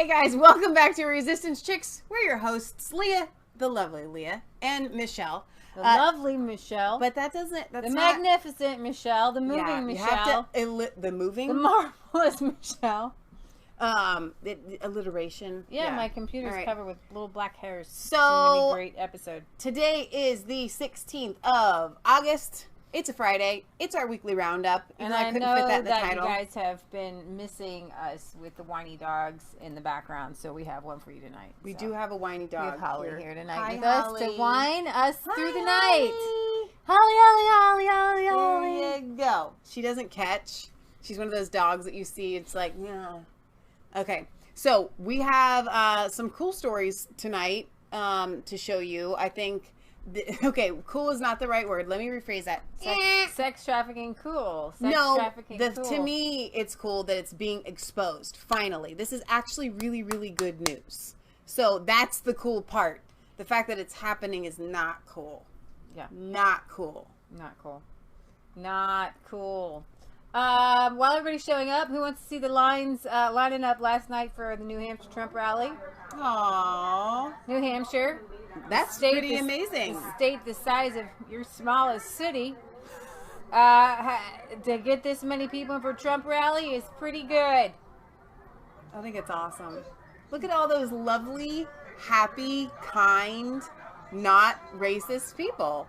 Hey guys, welcome back to Resistance Chicks. We're your hosts, Leah, the lovely Leah, and Michelle. The lovely Michelle. But that doesn't, that's the not... magnificent Michelle, the moving Michelle. You have to, the moving? The marvelous Michelle. The alliteration. Yeah, my computer's covered with little black hairs. So, it's gonna be a great episode. Today is the 16th of August. It's a Friday. It's our weekly roundup. And I couldn't fit that in the title. You guys have been missing us with the whiny dogs in the background, so we have one for you tonight. We do have a whiny dog. We have Holly here tonight with us to whine us through the night. Holly. There you go. She doesn't catch. She's one of those dogs that you see. It's like, yeah. Okay. So we have some cool stories tonight to show you. I think. Okay, cool is not the right word. Let me rephrase that. Sex trafficking, cool. Trafficking, cool. To me, it's cool that it's being exposed. Finally, this is actually really, really good news. So that's the cool part. The fact that it's happening is not cool. Yeah, not cool. Not cool. Not cool. While everybody's showing up, who wants to see the lines lining up last night for the New Hampshire Trump rally? Aww, New Hampshire. That's pretty amazing. The state the size of your smallest city. To get this many people for Trump rally is pretty good. I think it's awesome. Look at all those lovely, happy, kind, not racist people.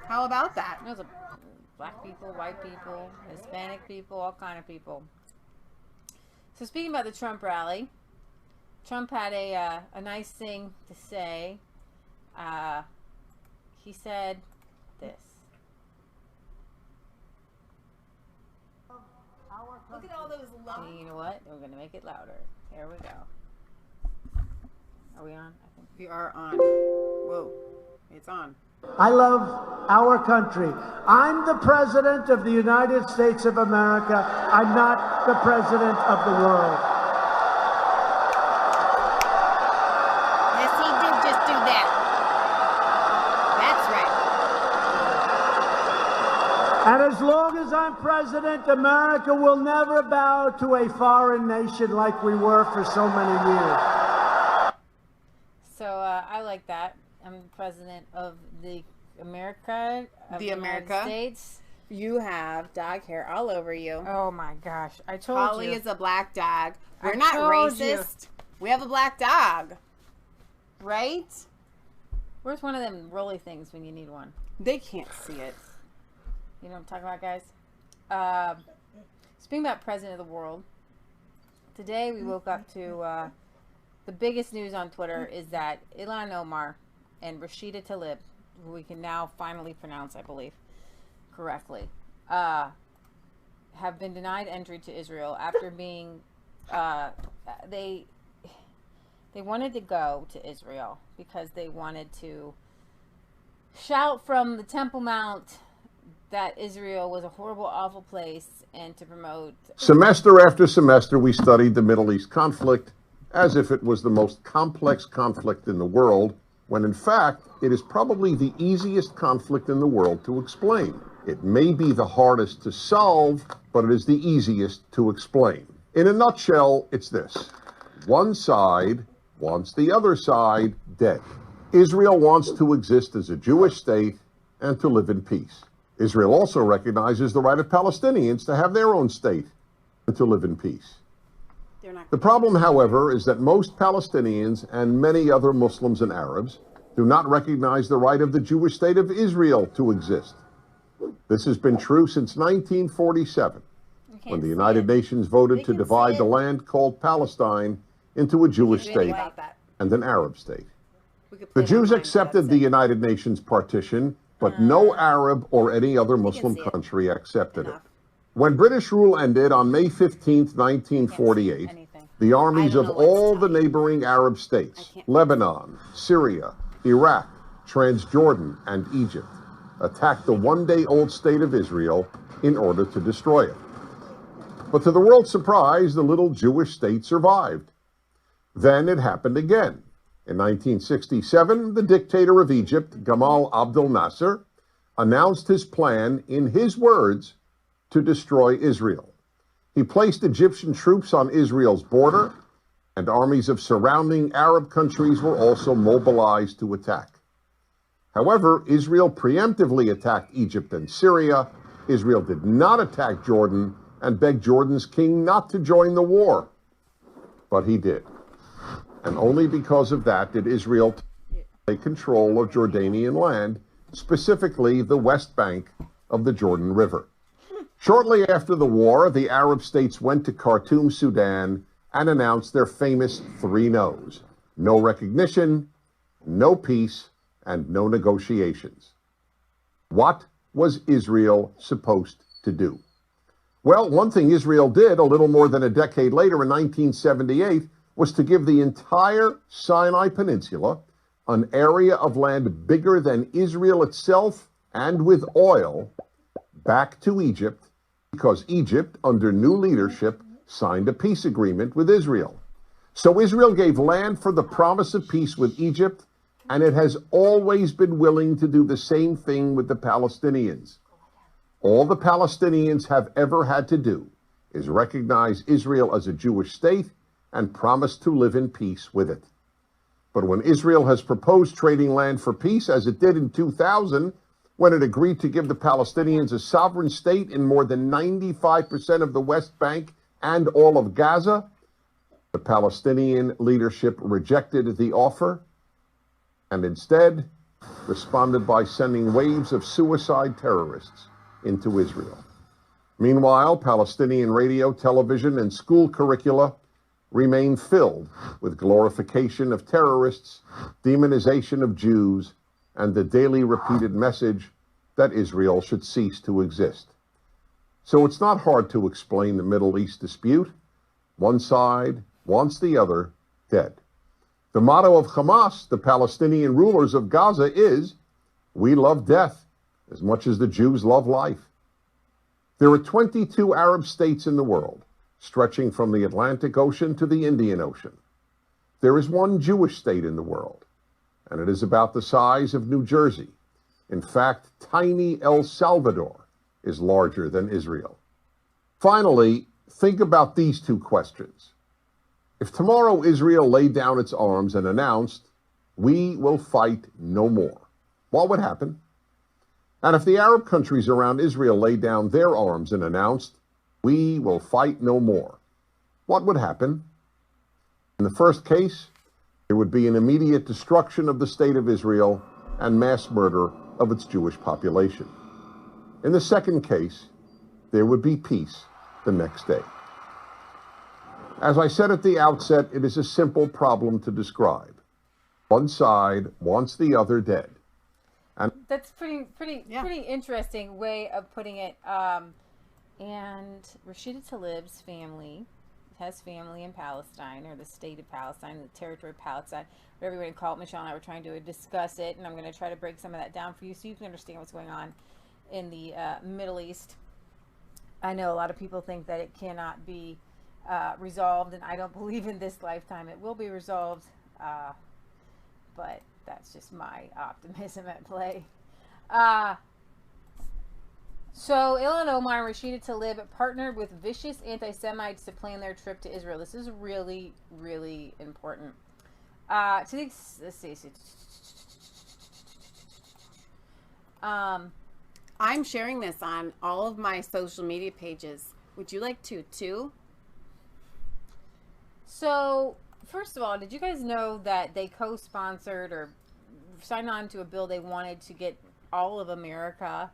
How about that? There's black people, white people, Hispanic people, all kind of people. So speaking about the Trump rally, Trump had a nice thing to say. He said this. Look at all those lovely... You know what? We're going to make it louder. Here we go. Are we on? I think we are on. Whoa. It's on. I love our country. I'm the President of the United States of America. I'm not the President of the world. And as long as I'm president, America will never bow to a foreign nation like we were for so many years. So I like that. I'm the president of the America, of the United States. You have dog hair all over you. Oh my gosh! I told you. Holly is a black dog. We're not racist. We have a black dog, right? Where's one of them rolly things when you need one? They can't see it. You know what I'm talking about, guys? Speaking about president of the world, today we woke up to the biggest news on Twitter is that Omar and Rashida Tlaib, who we can now finally pronounce, I believe, correctly, have been denied entry to Israel after being, they wanted to go to Israel because they wanted to shout from the Temple Mount that Israel was a horrible, awful place, and to promote... Semester after semester, we studied the Middle East conflict as if it was the most complex conflict in the world, when in fact, it is probably the easiest conflict in the world to explain. It may be the hardest to solve, but it is the easiest to explain. In a nutshell, it's this. One side wants the other side dead. Israel wants to exist as a Jewish state and to live in peace. Israel also recognizes the right of Palestinians to have their own state and to live in peace. The problem, however, is that most Palestinians and many other Muslims and Arabs do not recognize the right of the Jewish state of Israel to exist. This has been true since 1947, when the United Nations voted to divide the land called Palestine into a Jewish state and an Arab state. The Jews accepted the United Nations partition, but no Arab or any other Muslim country accepted it. When British rule ended on May 15, 1948, the armies of all the neighboring Arab states, Lebanon, Syria, Iraq, Transjordan, and Egypt, attacked the one-day-old state of Israel in order to destroy it. But to the world's surprise, the little Jewish state survived. Then it happened again. In 1967, the dictator of Egypt, Gamal Abdel Nasser, announced his plan, in his words, to destroy Israel. He placed Egyptian troops on Israel's border and armies of surrounding Arab countries were also mobilized to attack. However, Israel preemptively attacked Egypt and Syria. Israel did not attack Jordan and begged Jordan's king not to join the war. But he did. And only because of that did Israel take control of Jordanian land, specifically the West Bank of the Jordan River. Shortly after the war, the Arab states went to Khartoum, Sudan, and announced their famous 3 no's. No recognition, no peace, and no negotiations. What was Israel supposed to do? Well, one thing Israel did a little more than a decade later in 1978 was to give the entire Sinai Peninsula, an area of land bigger than Israel itself and with oil, back to Egypt, because Egypt, under new leadership, signed a peace agreement with Israel. So Israel gave land for the promise of peace with Egypt, and it has always been willing to do the same thing with the Palestinians. All the Palestinians have ever had to do is recognize Israel as a Jewish state and promise to live in peace with it. But when Israel has proposed trading land for peace, as it did in 2000, when it agreed to give the Palestinians a sovereign state in more than 95% of the West Bank and all of Gaza, the Palestinian leadership rejected the offer and instead responded by sending waves of suicide terrorists into Israel. Meanwhile, Palestinian radio, television, and school curricula remain filled with glorification of terrorists, demonization of Jews, and the daily repeated message that Israel should cease to exist. So it's not hard to explain the Middle East dispute. One side wants the other dead. The motto of Hamas, the Palestinian rulers of Gaza, is, "We love death as much as the Jews love life." There are 22 Arab states in the world, stretching from the Atlantic Ocean to the Indian Ocean. There is one Jewish state in the world, and it is about the size of New Jersey. In fact, tiny El Salvador is larger than Israel. Finally, think about these 2 questions. If tomorrow Israel laid down its arms and announced, "We will fight no more," what would happen? And if the Arab countries around Israel laid down their arms and announced, "We will fight no more," what would happen? In the first case, there would be an immediate destruction of the state of Israel and mass murder of its Jewish population. In the second case, there would be peace the next day. As I said at the outset, it is a simple problem to describe. One side wants the other dead. And that's pretty interesting way of putting it. And Rashida Tlaib's family has family in Palestine, or the state of Palestine, the territory of Palestine, whatever you want to call it. Michelle and I were trying to discuss it, and I'm going to try to break some of that down for you so you can understand what's going on in the Middle East. I know a lot of people think that it cannot be resolved, and I don't believe in this lifetime it will be resolved, but that's just my optimism at play. So Ilhan Omar and Rashida Tlaib partnered with vicious anti-Semites to plan their trip to Israel. This is really, really important. Let's see. I'm sharing this on all of my social media pages. Would you like to too? So, first of all, did you guys know that they co-sponsored or signed on to a bill they wanted to get all of America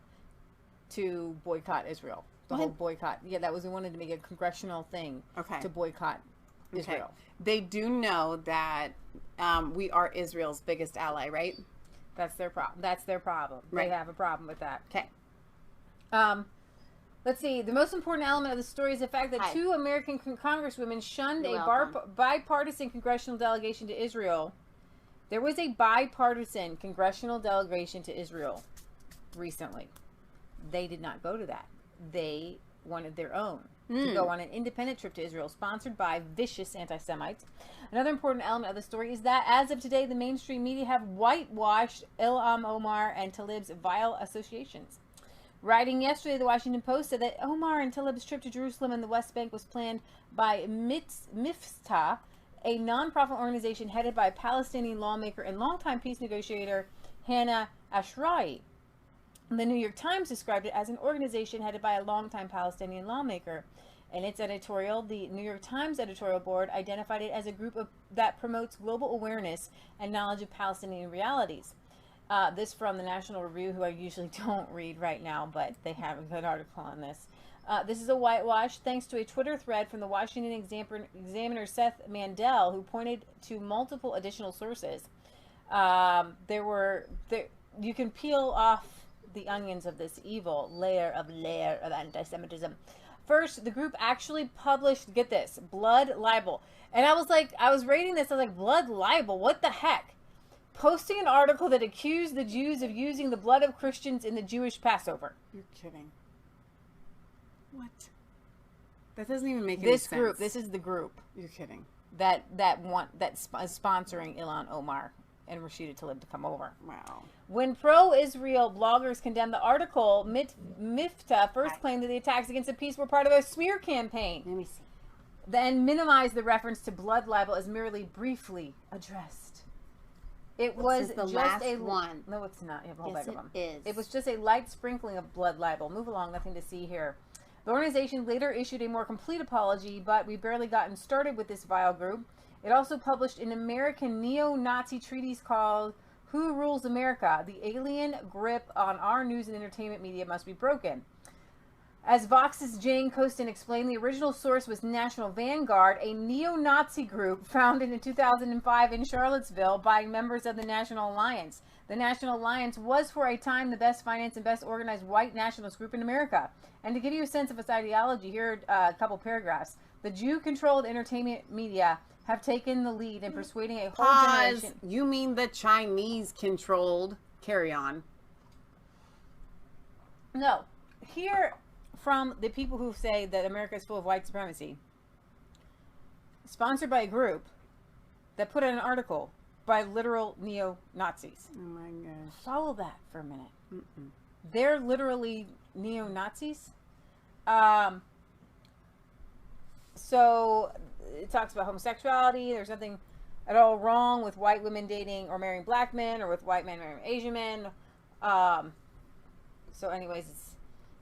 to boycott Israel? The whole boycott. Yeah, that was, they wanted to make a congressional thing to boycott Israel. Okay. They do know that we are Israel's biggest ally, right? That's their problem. That's their problem. Right. They have a problem with that. Okay. Let's see. The most important element of the story is the fact that 2 American congresswomen shunned bipartisan congressional delegation to Israel. There was a bipartisan congressional delegation to Israel recently. They did not go to that. They wanted their own to go on an independent trip to Israel, sponsored by vicious anti-Semites. Another important element of the story is that as of today, the mainstream media have whitewashed Ilhan Omar and Tlaib's vile associations. Writing yesterday, the Washington Post said that Omar and Tlaib's trip to Jerusalem and the West Bank was planned by Miftah, a nonprofit organization headed by Palestinian lawmaker and longtime peace negotiator Hannah Ashrawi. The New York Times described it as an organization headed by a longtime Palestinian lawmaker. In its editorial, the New York Times editorial board identified it as a group that promotes global awareness and knowledge of Palestinian realities. This from the National Review, who I usually don't read right now, but they have a good article on this. This is a whitewash thanks to a Twitter thread from the Washington Examiner Seth Mandel, who pointed to multiple additional sources. You can peel off the onions of this evil layer of anti-Semitism. First, the group actually published, get this, blood libel. And I was reading this, I was like, blood libel? What the heck? Posting an article that accused the Jews of using the blood of Christians in the Jewish Passover. You're kidding. What? That doesn't even make any sense. This is the group. You're kidding. That's sponsoring Ilhan Omar and Rashida Tlaib to come over. Wow. When pro-Israel bloggers condemned the article, Miftah first claimed that the attacks against the peace were part of a smear campaign. Let me see. Then minimized the reference to blood libel as merely briefly addressed. It was the just last a one. No, it's not. You have a whole Yes, bag of them. it is. It was just a light sprinkling of blood libel. Move along. Nothing to see here. The organization later issued a more complete apology, but we barely gotten started with this vile group. It also published an American neo-Nazi treatise called Who Rules America? The alien grip on our news and entertainment media must be broken. As Vox's Jane Coaston explained, the original source was National Vanguard, a neo-Nazi group founded in 2005 in Charlottesville by members of the National Alliance. The National Alliance was for a time the best financed and best organized white nationalist group in America. And to give you a sense of its ideology, here are a couple paragraphs. The Jew-controlled entertainment media have taken the lead in persuading a whole generation. You mean the Chinese-controlled? Carry on. No. Here, from the people who say that America is full of white supremacy, sponsored by a group that put out an article by literal neo-Nazis. Oh my gosh. Follow that for a minute. Mm-mm. They're literally neo-Nazis. So it talks about homosexuality. There's nothing at all wrong with white women dating or marrying black men, or with white men marrying Asian men. So anyways, it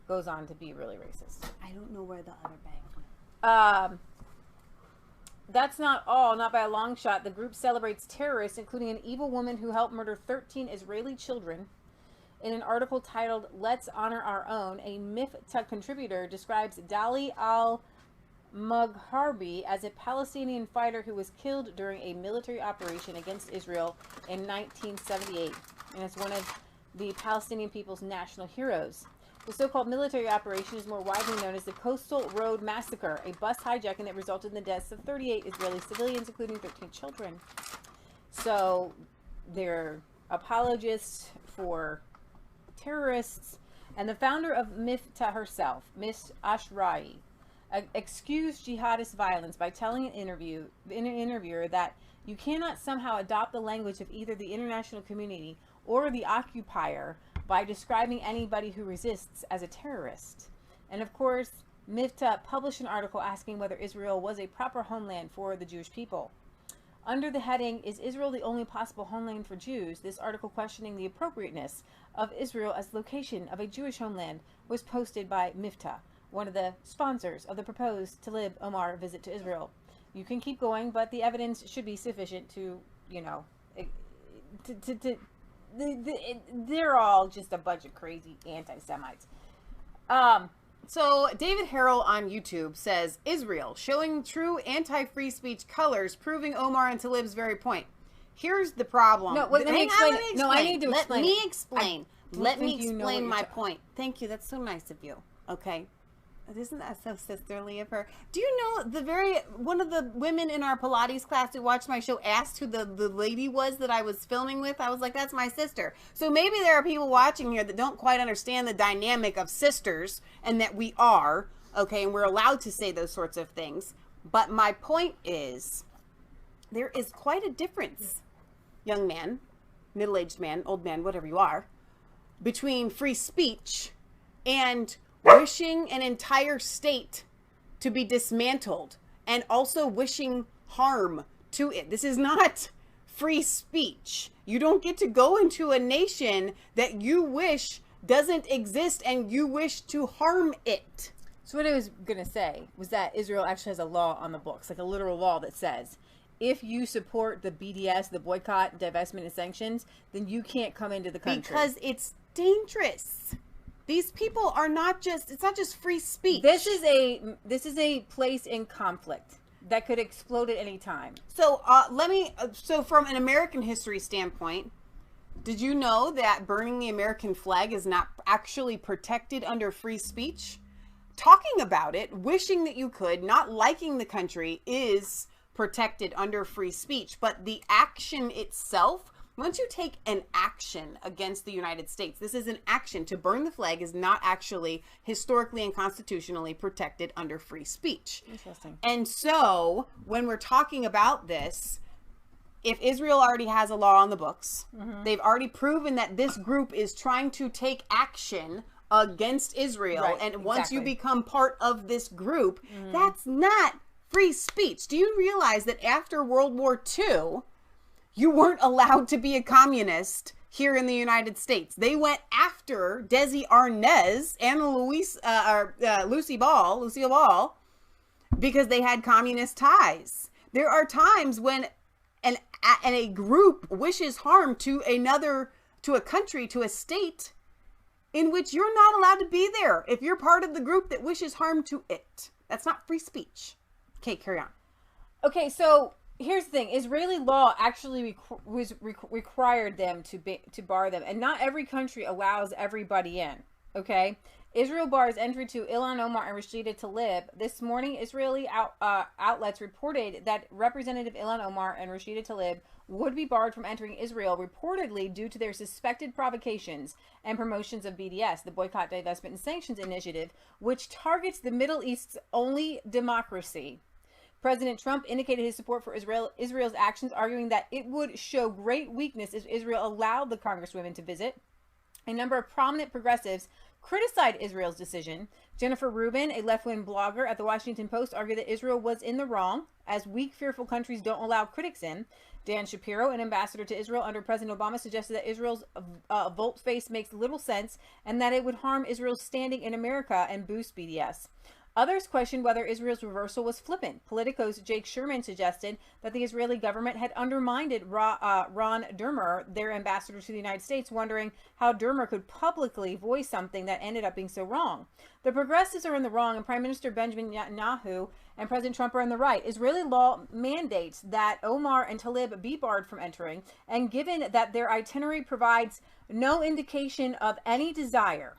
goes on to be really racist. I don't know where the other bag went. That's not all, not by a long shot. The group celebrates terrorists, including an evil woman who helped murder 13 Israeli children. In an article titled Let's Honor Our Own, a Miftah contributor describes Dali al-Mughrabi as a Palestinian fighter who was killed during a military operation against Israel in 1978, and is one of the Palestinian people's national heroes. The so-called military operation is more widely known as the Coastal Road Massacre, a bus hijacking that resulted in the deaths of 38 Israeli civilians, including 13 children. So they're apologists for terrorists. And the founder of Miftah herself, Miss Ashrawi, excused jihadist violence by telling an interviewer that you cannot somehow adopt the language of either the international community or the occupier by describing anybody who resists as a terrorist. And of course, Miftah published an article asking whether Israel was a proper homeland for the Jewish people. Under the heading, Is Israel the Only Possible Homeland for Jews?, this article questioning the appropriateness of Israel as the location of a Jewish homeland was posted by Miftah, one of the sponsors of the proposed Tlaib Omar visit to Israel. You can keep going, but the evidence should be sufficient to, they're all just a bunch of crazy anti-Semites. So David Harrell on YouTube says, Israel, showing true anti-free speech colors, proving Omar and Tlaib's very point. Here's the problem. No, wait, let me explain it. No, I need to explain it. Let me explain. Let me you know explain what my you're point. Thank you. That's so nice of you. Okay. Isn't that so sisterly of her? Do you know one of the women in our Pilates class who watched my show asked who the lady was that I was filming with? I was like, that's my sister. So maybe there are people watching here that don't quite understand the dynamic of sisters, and that we are, okay, and we're allowed to say those sorts of things. But my point is, there is quite a difference, young man, middle-aged man, old man, whatever you are, between free speech and wishing an entire state to be dismantled, and also wishing harm to it. This is not free speech. You don't get to go into a nation that you wish doesn't exist and you wish to harm it. So what I was going to say was that Israel actually has a law on the books, like a literal law that says, if you support the BDS, the boycott, divestment, and sanctions, then you can't come into the country. Because it's dangerous. These people are not just, it's not just free speech. This is a place in conflict that could explode at any time. So so from an American history standpoint, did you know that burning the American flag is not actually protected under free speech? Talking about it, wishing that you could, not liking the country is protected under free speech. But the action itself, once you take an action against the United States, this is an action. To burn the flag is not actually historically and constitutionally protected under free speech. Interesting. And so when we're talking about this, if Israel already has a law on the books, they've already proven that this group is trying to take action against Israel. Right, and once you exactly. become part of this group, that's not free speech. Do you realize that after World War II, you weren't allowed to be a communist here in the United States? They went after Desi Arnaz and Lucille Ball, because they had communist ties. There are times when a group wishes harm to a country, to a state, in which you're not allowed to be there if you're part of the group that wishes harm to it. That's not free speech. Okay, carry on. Okay, so here's the thing. Israeli law actually required them to bar them, and not every country allows everybody in. Okay, Israel bars entry to Ilhan Omar and Rashida Tlaib. This morning, Israeli outlets reported that Representative Ilhan Omar and Rashida Tlaib would be barred from entering Israel, reportedly due to their suspected provocations and promotions of BDS, the Boycott, Divestment, and Sanctions Initiative, which targets the Middle East's only democracy. President Trump indicated his support for Israel's actions, arguing that it would show great weakness if Israel allowed the congresswomen to visit. A number of prominent progressives criticized Israel's decision. Jennifer Rubin, a left-wing blogger at the Washington Post, argued that Israel was in the wrong, as weak, fearful countries don't allow critics in. Dan Shapiro, an ambassador to Israel under President Obama, suggested that Israel's volte-face makes little sense and that it would harm Israel's standing in America and boost BDS. Others questioned whether Israel's reversal was flippant. Politico's Jake Sherman suggested that the Israeli government had undermined Ron Dermer, their ambassador to the United States, wondering how Dermer could publicly voice something that ended up being so wrong. The progressives are in the wrong, and Prime Minister Benjamin Netanyahu and President Trump are in the right. Israeli law mandates that Omar and Tlaib be barred from entering, and given that their itinerary provides no indication of any desire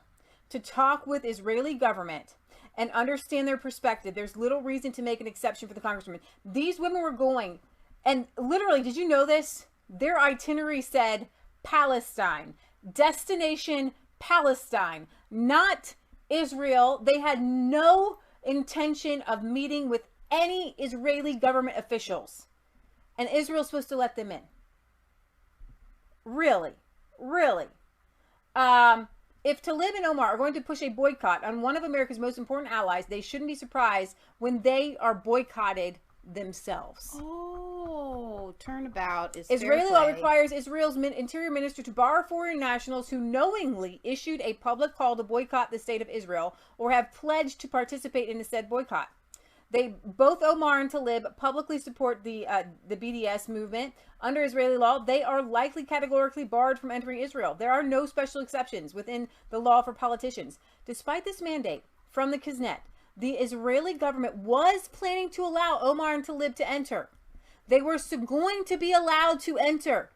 to talk with Israeli government and understand their perspective, there's little reason to make an exception for the congresswomen. These women were going, and literally, did you know this? Their itinerary said Palestine, destination Palestine, not Israel. They had no intention of meeting with any Israeli government officials, and Israel's supposed to let them in. Really? If Tlaib and Omar are going to push a boycott on one of America's most important allies, they shouldn't be surprised when they are boycotted themselves. Oh, turnabout is Israeli law requires Israel's interior minister to bar foreign nationals who knowingly issued a public call to boycott the state of Israel or have pledged to participate in the said boycott. Both Omar and Tlaib publicly support the BDS movement. Under Israeli law, they are likely categorically barred from entering Israel. There are no special exceptions within the law for politicians. Despite this mandate from the Knesset, the Israeli government was planning to allow Omar and Tlaib to enter. They were going to be allowed to enter.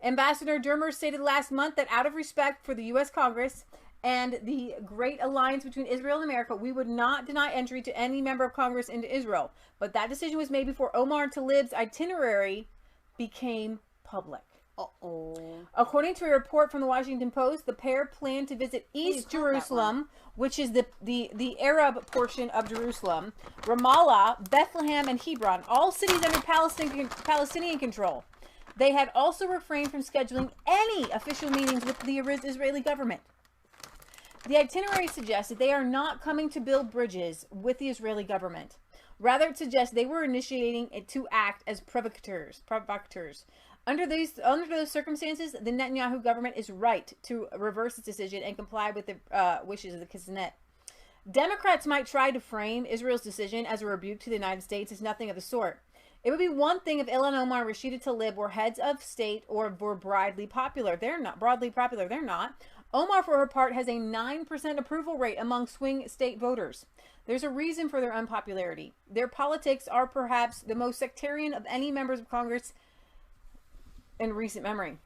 Ambassador Dermer stated last month that out of respect for the U.S. Congress and the great alliance between Israel and America, we would not deny entry to any member of Congress into Israel. But that decision was made before Omar and Tlaib's itinerary became public. According to a report from the Washington Post, the pair planned to visit East Jerusalem, which is the Arab portion of Jerusalem, Ramallah, Bethlehem, and Hebron, all cities under Palestinian control. They had also refrained from scheduling any official meetings with the Israeli government. The itinerary suggests that they are not coming to build bridges with the Israeli government. Rather, it suggests they were initiating it to act as provocateurs. Under those circumstances, the Netanyahu government is right to reverse its decision and comply with the wishes of the Knesset. Democrats might try to frame Israel's decision as a rebuke to the United States as nothing of the sort. It would be one thing if Ilhan Omar and Rashida Tlaib were heads of state or were broadly popular. They're not. They're not. Omar, for her part, has a 9% approval rate among swing state voters. There's a reason for their unpopularity. Their politics are perhaps the most sectarian of any members of Congress in recent memory.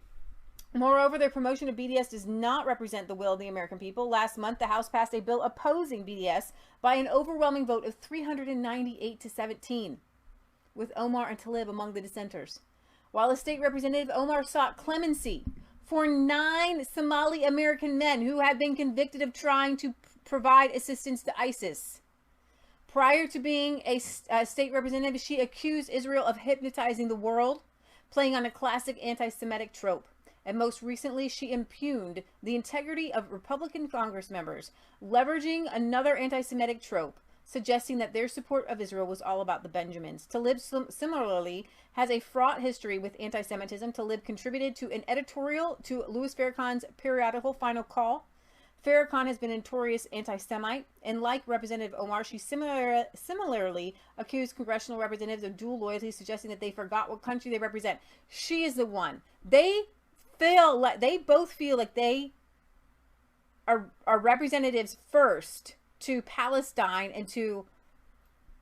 Moreover, their promotion of BDS does not represent the will of the American people. Last month, the House passed a bill opposing BDS by an overwhelming vote of 398 to 17, with Omar and Tlaib among the dissenters. While a state representative, Omar sought clemency for 9 Somali American men who had been convicted of trying to provide assistance to ISIS. Prior to being a state representative, she accused Israel of hypnotizing the world, playing on a classic anti-Semitic trope. And most recently, she impugned the integrity of Republican Congress members, leveraging another anti-Semitic trope, suggesting that their support of Israel was all about the Benjamins. Tlaib similarly has a fraught history with anti-Semitism. Tlaib contributed to an editorial to Louis Farrakhan's periodical Final Call. Farrakhan has been a notorious anti-Semite, and like Representative Omar, she similarly accused congressional representatives of dual loyalty, suggesting that they forgot what country they represent. She is the one. They both feel like they are representatives first to Palestine and to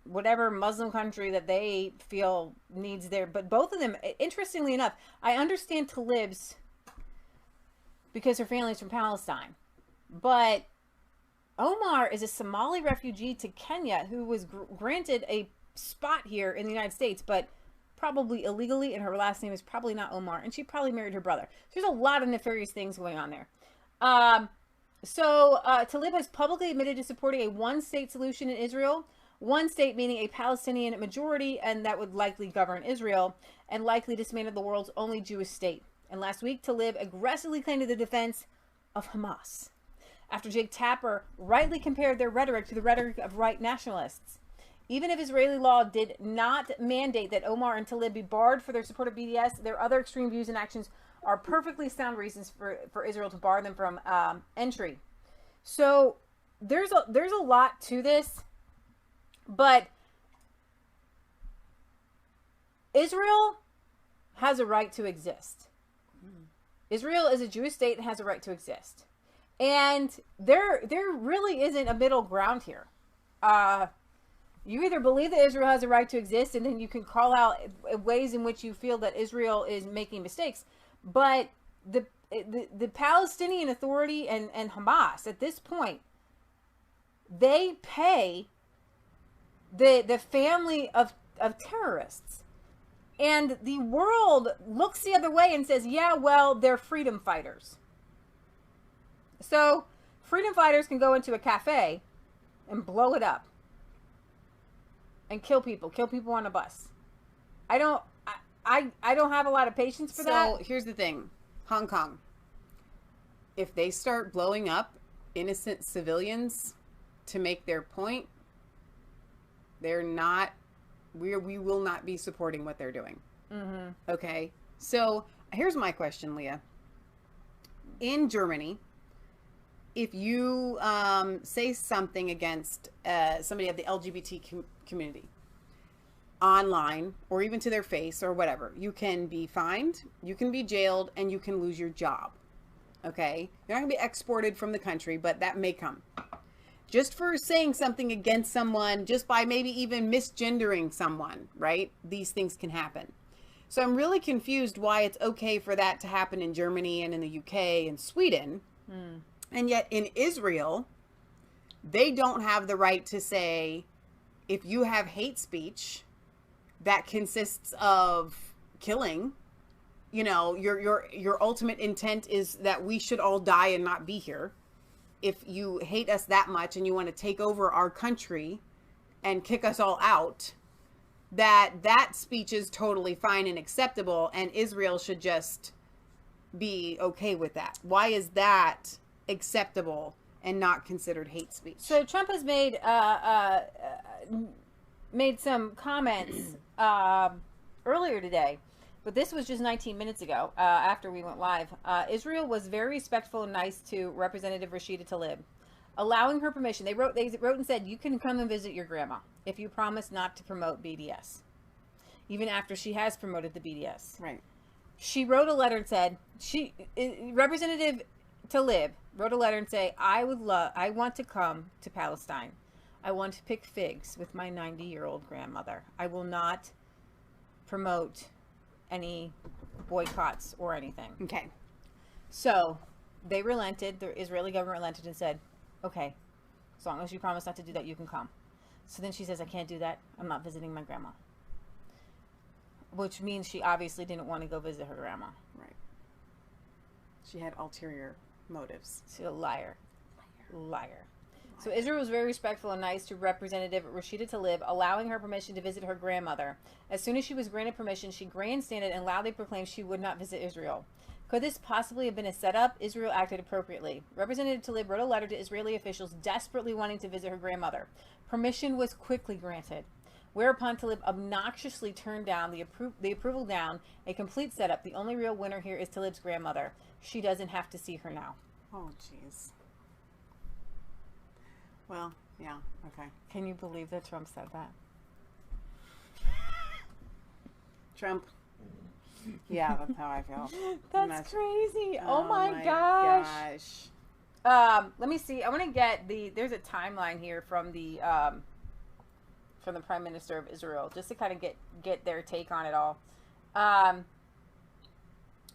whatever Muslim country that they feel needs their, but both of them, interestingly enough, I understand Tlaib's because her family's from Palestine, but Omar is a Somali refugee to Kenya who was granted a spot here in the United States, but probably illegally, and her last name is probably not Omar, and she probably married her brother. There's a lot of nefarious things going on there. Tlaib has publicly admitted to supporting a one-state solution in Israel, one state meaning a Palestinian majority, and that would likely govern Israel, and likely dismantle the world's only Jewish state. And last week, Tlaib aggressively claimed to the defense of Hamas, after Jake Tapper rightly compared their rhetoric to the rhetoric of right nationalists. Even if Israeli law did not mandate that Omar and Tlaib be barred for their support of BDS, their other extreme views and actions are perfectly sound reasons for Israel to bar them from entry. So there's a lot to this, but Israel has a right to exist. Israel is a Jewish state and has a right to exist. And there really isn't a middle ground here. You either believe that Israel has a right to exist, and then you can call out ways in which you feel that Israel is making mistakes. But the Palestinian Authority and Hamas, at this point, they pay the family of terrorists. And the world looks the other way and says, yeah, well, they're freedom fighters. So freedom fighters can go into a cafe and blow it up and kill people on a bus. I don't have a lot of patience for that. So here's the thing, Hong Kong, if they start blowing up innocent civilians to make their point, we will not be supporting what they're doing. Mm-hmm. Okay. So here's my question, Leah. In Germany, if you say something against somebody of the LGBT community online, or even to their face or whatever, you can be fined, you can be jailed, and you can lose your job. Okay? You're not going to be exported from the country, but that may come. Just for saying something against someone, just by maybe even misgendering someone, right? These things can happen. So I'm really confused why it's okay for that to happen in Germany and in the UK and Sweden. And yet in Israel, they don't have the right to say, if you have hate speech that consists of killing, you know, your ultimate intent is that we should all die and not be here. If you hate us that much and you want to take over our country and kick us all out, that speech is totally fine and acceptable, and Israel should just be okay with that. Why is that acceptable and not considered hate speech? So Trump has made made some comments earlier today, but this was just 19 minutes ago after we went live. Israel was very respectful and nice to Representative Rashida Tlaib, allowing her permission. They wrote and said, you can come and visit your grandma if you promise not to promote BDS, even after she has promoted the BDS. Right. She wrote a letter and said, Representative Tlaib wrote a letter and say, I want to come to Palestine. I want to pick figs with my 90-year-old grandmother. I will not promote any boycotts or anything. Okay. So they relented. The Israeli government relented and said, okay, as long as you promise not to do that, you can come. So then she says, I can't do that. I'm not visiting my grandma. Which means she obviously didn't want to go visit her grandma. Right. She had ulterior motives. She's a liar. Liar. So Israel was very respectful and nice to Representative Rashida Tlaib, allowing her permission to visit her grandmother. As soon as she was granted permission, she grandstanded and loudly proclaimed she would not visit Israel. Could this possibly have been a setup? Israel acted appropriately. Representative Tlaib wrote a letter to Israeli officials desperately wanting to visit her grandmother. Permission was quickly granted, whereupon Tlaib obnoxiously turned down the approval down, a complete setup. The only real winner here is Tlaib's grandmother. She doesn't have to see her now. Oh, jeez. Well, yeah, okay. Can you believe that Trump said that? Trump. Yeah, that's how I feel. That's crazy. Oh my gosh. Let me see. I want to get there's a timeline here from the Prime Minister of Israel, just to kind of get their take on it all.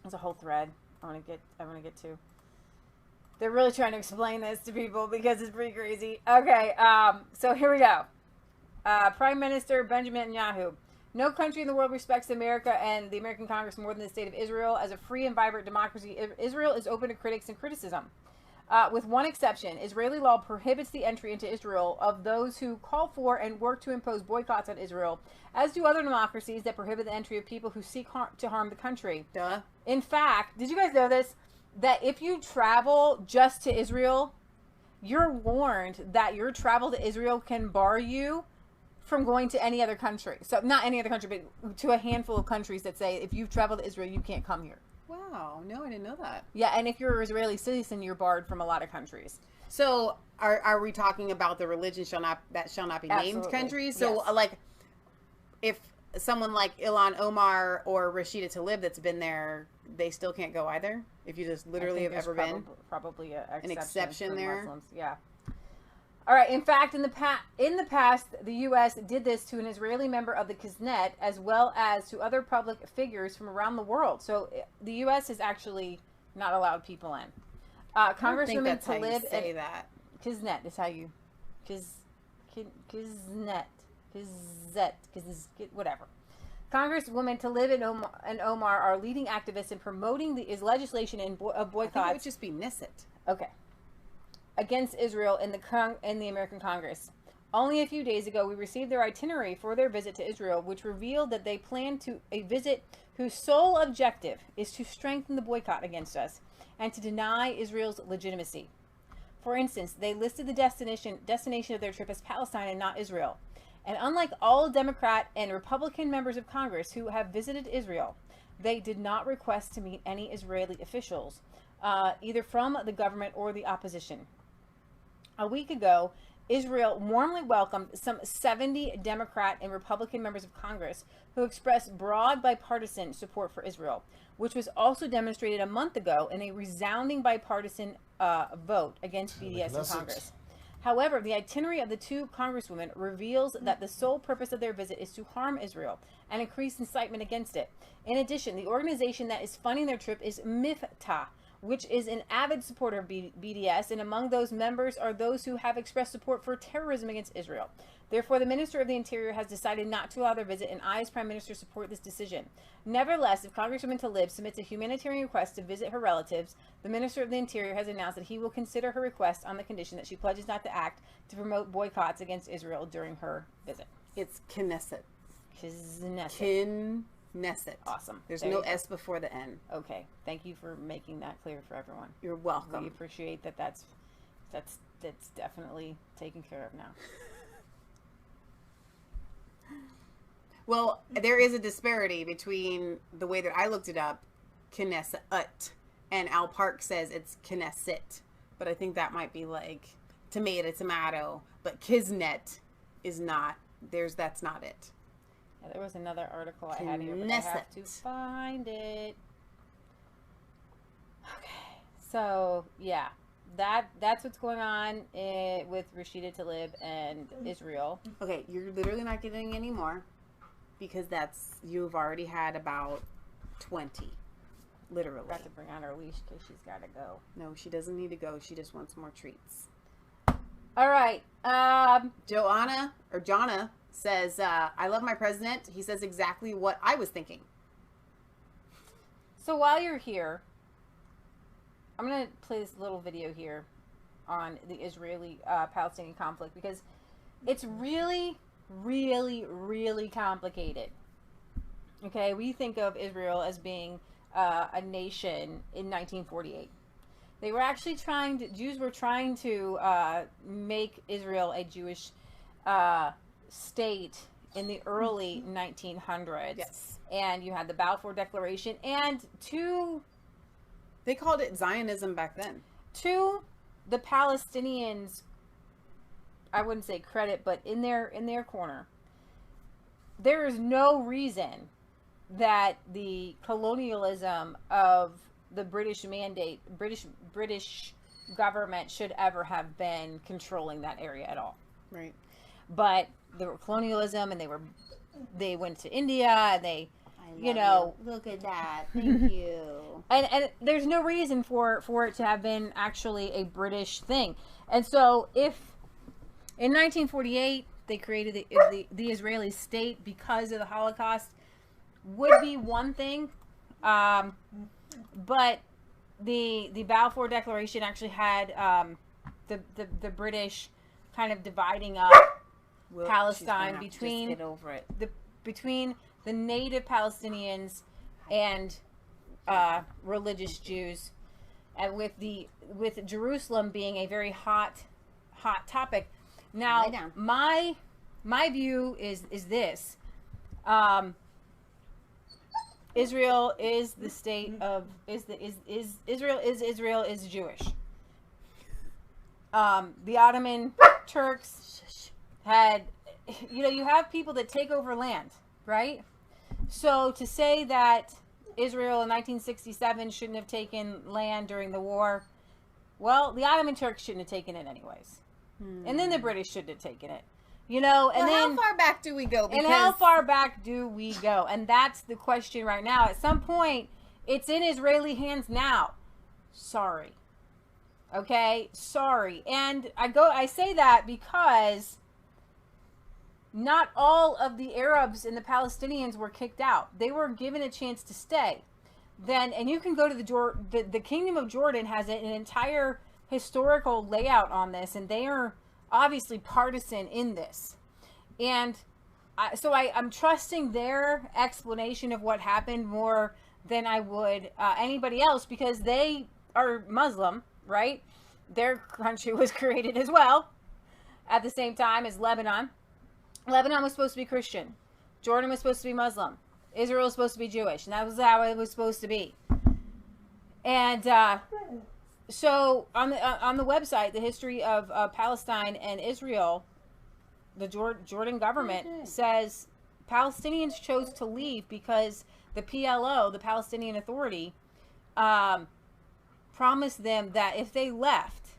There's a whole thread I want to get to. They're really trying to explain this to people because it's pretty crazy. Okay, so here we go. Prime Minister Benjamin Netanyahu. No country in the world respects America and the American Congress more than the state of Israel. As a free and vibrant democracy, Israel is open to critics and criticism. With one exception, Israeli law prohibits the entry into Israel of those who call for and work to impose boycotts on Israel, as do other democracies that prohibit the entry of people who seek to harm the country. Duh. In fact, did you guys know this? That if you travel just to Israel, you're warned that your travel to Israel can bar you from going to any other country. So not any other country, but to a handful of countries that say, if you've traveled to Israel, you can't come here. Wow, no, I didn't know that. Yeah, and if you're an Israeli citizen, you're barred from a lot of countries. So are we talking about the religion shall not be named Absolutely. countries? So Yes. like if someone like Ilhan Omar or Rashida Tlaib that's been there, they still can't go either? If you just literally have ever been? Probably an exception for there? Muslims. Yeah. All right. In fact, in the past, the U.S. did this to an Israeli member of the Knesset, as well as to other public figures from around the world. So the U.S. has actually not allowed people in. Congresswoman Tlaib say that. Knesset is how you, whatever. Congresswoman Tlaib and Omar are leading activists in promoting the legislation of boycotts. I think it would just be Knesset. Okay. Against Israel in the American Congress. Only a few days ago, we received their itinerary for their visit to Israel, which revealed that they plan a visit whose sole objective is to strengthen the boycott against us and to deny Israel's legitimacy. For instance, they listed the destination of their trip as Palestine and not Israel. And unlike all Democrat and Republican members of Congress who have visited Israel, they did not request to meet any Israeli officials, either from the government or the opposition. A week ago, Israel warmly welcomed some 70 Democrat and Republican members of Congress who expressed broad bipartisan support for Israel, which was also demonstrated a month ago in a resounding bipartisan vote against BDS in Congress. However, the itinerary of the two congresswomen reveals that the sole purpose of their visit is to harm Israel and increase incitement against it. In addition, the organization that is funding their trip is MIFTA, which is an avid supporter of BDS, and among those members are those who have expressed support for terrorism against Israel. Therefore, the Minister of the Interior has decided not to allow their visit, and I, as Prime Minister, support this decision. Nevertheless, if Congresswoman Tlaib submits a humanitarian request to visit her relatives, the Minister of the Interior has announced that he will consider her request on the condition that she pledges not to act to promote boycotts against Israel during her visit. It's Knesset. Knesset. Knesset. Awesome. There's There no you go. S before the N. Okay. Thank you for making that clear for everyone. You're welcome. We appreciate that. That's definitely taken care of now. Well, there is a disparity between the way that I looked it up, Knesset, and Al Park says it's Knesset. But I think that might be like tomato, but Kisnet is not. That's not it. Yeah, there was another article I had here, but I have to find it. Okay, so yeah, that's what's going on with Rashida Tlaib and Israel. Okay, you're literally not getting any more because you've already had about 20, literally. Got to bring on her leash because she's got to go. No, she doesn't need to go. She just wants more treats. All right. Jonna says, I love my president. He says exactly what I was thinking. So while you're here, I'm going to play this little video here on the Israeli-Palestinian conflict because it's really, really, really complicated. Okay, we think of Israel as being a nation in 1948. They were actually Jews were trying to make Israel a Jewish state in the early 1900s. Yes. And you had the Balfour Declaration and they called it Zionism back then. To the Palestinians, I wouldn't say credit, but in their corner, there is no reason that the colonialism of the British mandate, British government should ever have been controlling that area at all. Right. But there were colonialism, and they went to India, and they, look at that. Thank you. And there's no reason for it to have been actually a British thing. And so if in 1948 they created the Israeli state because of the Holocaust, would be one thing. But the Balfour Declaration actually had the British kind of dividing up Palestine between between the native Palestinians and religious Jews, and with Jerusalem being a very hot topic. Now, my view is this. Israel is the state of Israel is Jewish. The Ottoman Turks had, you have people that take over land, right? So to say that Israel in 1967 shouldn't have taken land during the war, well, the Ottoman Turks shouldn't have taken it anyways, and then the British shouldn't have taken it. And then how far back do we go? And how far back do we go? And that's the question right now. At some point, it's in Israeli hands now. Sorry. Okay? Sorry. And I say that because not all of the Arabs and the Palestinians were kicked out. They were given a chance to stay. And you can go to the Kingdom of Jordan has an entire historical layout on this, and they are obviously partisan in this. And so I'm trusting their explanation of what happened more than I would anybody else, because they are Muslim, right? Their country was created as well at the same time as Lebanon. Lebanon was supposed to be Christian. Jordan was supposed to be Muslim. Israel was supposed to be Jewish. And that was how it was supposed to be. And so on the website, the history of Palestine and Israel, the Jordan government says Palestinians chose to leave because the PLO, the Palestinian Authority, promised them that if they left,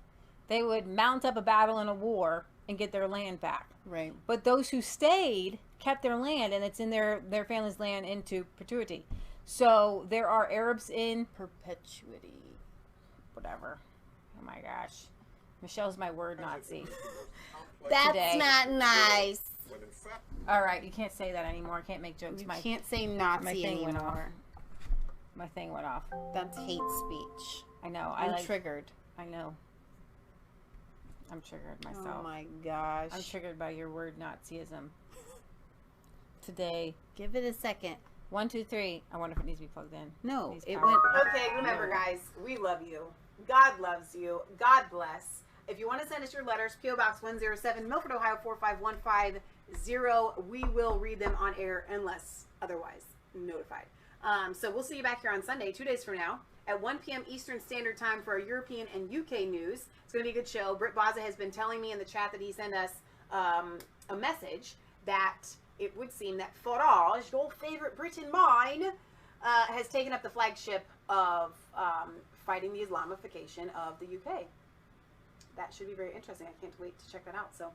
they would mount up a battle and a war and get their land back. Right. But those who stayed kept their land, and it's in their family's land into perpetuity. So there are Arabs in perpetuity. Whatever. Oh my gosh. Michelle's my word Nazi. That's today. not nice. All right, you can't say that anymore. I can't make jokes. You can't say Nazi my thing anymore. went off. My thing went off. That's hate speech. I know. I'm triggered. I know. I'm triggered myself. Oh my gosh. I'm triggered by your word Nazism. Today. Give it a second. 1, 2, 3. I wonder if it needs to be plugged in. No, it went. Okay, remember, guys, we love you. God loves you. God bless. If you want to send us your letters, P.O. Box 107, Milford, Ohio 4515. 0. We will read them on air unless otherwise notified. So we'll see you back here on Sunday, 2 days from now, at 1 p.m. Eastern Standard Time for our European and UK news. It's going to be a good show. Britt Baza has been telling me in the chat that he sent us a message that it would seem that Farage, your favorite Brit and mine, has taken up the flagship of fighting the Islamification of the UK. That should be very interesting. I can't wait to check that out. So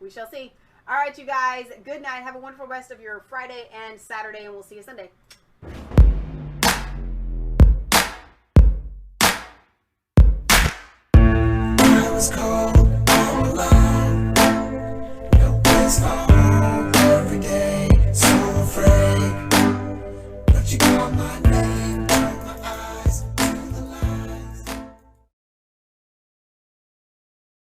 we shall see. All right, you guys. Good night. Have a wonderful rest of your Friday and Saturday, and we'll see you Sunday. I was cold.